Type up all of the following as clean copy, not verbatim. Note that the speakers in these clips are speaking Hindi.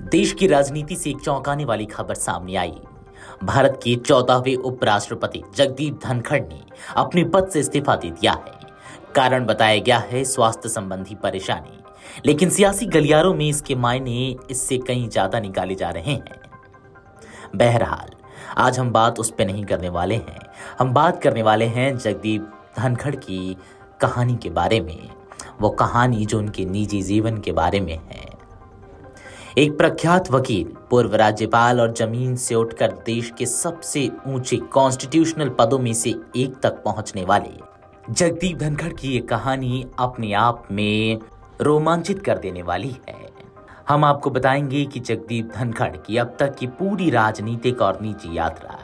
देश की राजनीति से एक चौंकाने वाली खबर सामने आई। भारत के 14वें उपराष्ट्रपति जगदीप धनखड़ ने अपने पद से इस्तीफा दे दिया है। कारण बताया गया है स्वास्थ्य संबंधी परेशानी, लेकिन सियासी गलियारों में इसके मायने इससे कहीं ज्यादा निकाले जा रहे हैं। बहरहाल आज हम बात उस पर नहीं करने वाले हैं, हम बात करने वाले हैं जगदीप धनखड़ की कहानी के बारे में। वो कहानी जो उनके निजी जीवन के बारे में है। एक प्रख्यात वकील, पूर्व राज्यपाल और जमीन से उठकर देश के सबसे ऊंचे कॉन्स्टिट्यूशनल पदों में से एक तक पहुंचने वाले जगदीप धनखड़ की ये कहानी अपने आप में रोमांचित कर देने वाली है। हम आपको बताएंगे कि जगदीप धनखड़ की अब तक की पूरी राजनीतिक और निजी यात्रा,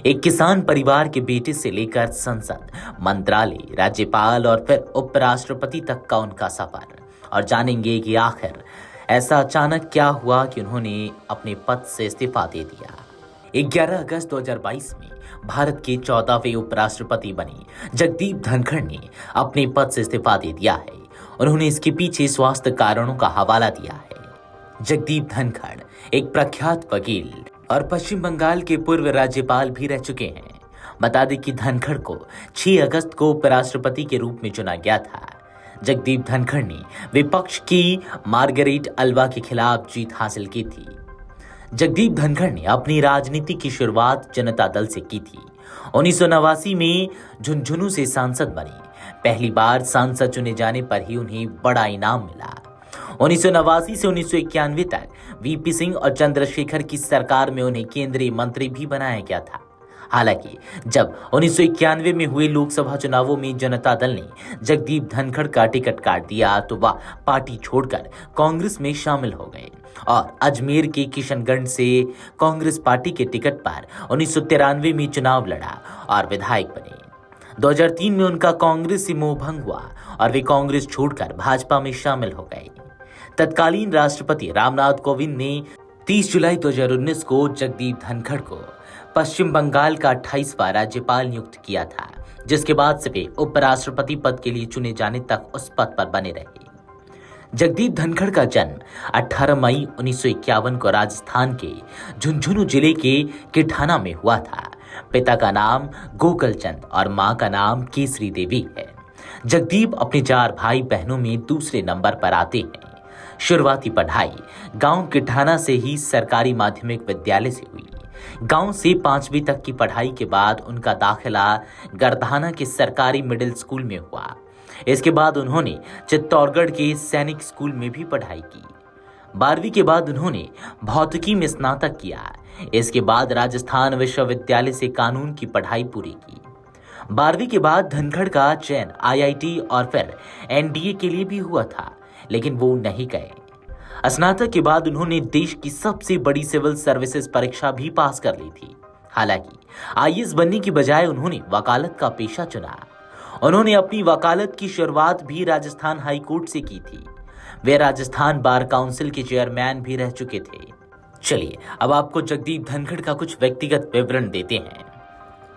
एक किसान परिवार के बेटे से लेकर संसद, मंत्रालय, राज्यपाल और फिर उपराष्ट्रपति तक का उनका सफर, और जानेंगे कि आखिर ऐसा अचानक क्या हुआ कि उन्होंने अपने पद से इस्तीफा दे दिया। 11 अगस्त 2022 में भारत के 14वें उपराष्ट्रपति बने जगदीप धनखड़ ने अपने पद से इस्तीफा दे दिया है। उन्होंने इसके पीछे स्वास्थ्य कारणों का हवाला दिया है। जगदीप धनखड़ एक प्रख्यात वकील और पश्चिम बंगाल के पूर्व राज्यपाल भी रह चुके हैं। बता दें कि धनखड़ को 6 अगस्त को उपराष्ट्रपति के रूप में चुना गया था। जगदीप धनखड़ ने विपक्ष की मार्गरेट अल्वा के खिलाफ जीत हासिल की थी। जगदीप धनखड़ ने अपनी राजनीति की शुरुआत जनता दल से की थी। 1989 में झुंझुनू से सांसद बने। पहली बार सांसद चुने जाने पर ही उन्हें बड़ा इनाम मिला। 1989 से 1991 तक वीपी सिंह और चंद्रशेखर की सरकार में उन्हें केंद्रीय मंत्री भी बनाया गया था। हालांकि जब 1991 में हुए लोकसभा चुनावों में जनता दल ने जगदीप धनखड़ का टिकट काट दिया तो वह पार्टी छोड़कर कांग्रेस में शामिल हो गए और अजमेर के किशनगंज से कांग्रेस पार्टी के टिकट पर 1993 में चुनाव लड़ा और विधायक बने। 2003 में उनका कांग्रेस से मोहभंग हुआ और वे कांग्रेस छोड़कर भाजपा में शामिल हो गए। तत्कालीन राष्ट्रपति रामनाथ कोविंद ने 30 जुलाई 2019 को जगदीप धनखड़ को पश्चिम बंगाल का 28वां राज्यपाल नियुक्त किया था, जिसके बाद से वे उपराष्ट्रपति पद के लिए चुने जाने तक उस पद पर बने रहे। जगदीप धनखड़ का जन्म 18 मई 1951 को राजस्थान के झुंझुनू जिले के किठाना में हुआ था। पिता का नाम गोकल चंद और मां का नाम केसरी देवी है। जगदीप अपने 4 भाई बहनों में दूसरे नंबर पर आते हैं। शुरुआती पढ़ाई गांव किठाना से ही सरकारी माध्यमिक विद्यालय से हुई। गांव से 5वीं तक की पढ़ाई के बाद उनका दाखिला गरधाना के सरकारी मिडिल स्कूल में हुआ। इसके बाद उन्होंने चित्तौड़गढ़ के सैनिक स्कूल में भी पढ़ाई की। 12वीं के बाद उन्होंने भौतिकी में स्नातक किया। इसके बाद राजस्थान विश्वविद्यालय से कानून की पढ़ाई पूरी की। 12वीं के बाद धनखड़ का चयन आईआईटी और फिर एनडीए के लिए भी हुआ था, लेकिन वो नहीं गए। स्नातक के बाद उन्होंने देश की सबसे बड़ी सिविल सर्विसेज परीक्षा भी पास कर ली थी। हालांकि आईएएस बनने की बजाय उन्होंने वकालत का पेशा चुना। उन्होंने अपनी वकालत की शुरुआत भी राजस्थान हाई कोर्ट से की थी। वे राजस्थान बार काउंसिल के चेयरमैन भी रह चुके थे। चलिए अब आपको जगदीप धनखड़ का कुछ व्यक्तिगत विवरण देते हैं।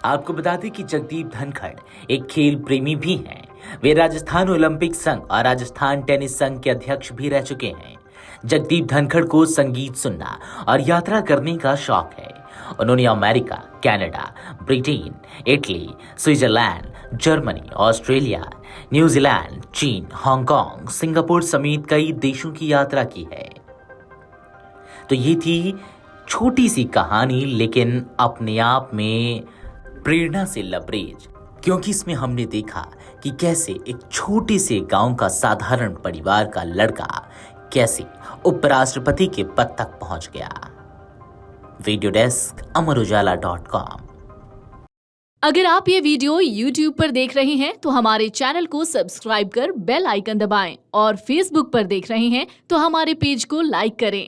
आपको बता दें कि जगदीप धनखड़ एक खेल प्रेमी भी हैं। वे राजस्थान ओलंपिक संघ और राजस्थान टेनिस संघ के अध्यक्ष भी रह चुके हैं। जगदीप धनखड़ को संगीत सुनना और यात्रा करने का शौक है। उन्होंने America, Canada, Britain, Italy, Switzerland, Germany, Australia, New Zealand, चीन, हांगकांग, सिंगापुर समेत कई देशों की यात्रा की है। तो ये थी छोटी सी कहानी, लेकिन अपने आप में प्रेरणा से लबरेज, क्योंकि इसमें हमने देखा कि कैसे एक छोटे से गांव का साधारण परिवार का लड़का कैसे उपराष्ट्रपति के पद तक पहुंच गया। वीडियो डेस्क अमरउजाला.com। अगर आप ये वीडियो YouTube पर देख रहे हैं तो हमारे चैनल को सब्सक्राइब कर बेल आइकन दबाएं और Facebook पर देख रहे हैं तो हमारे पेज को लाइक करें।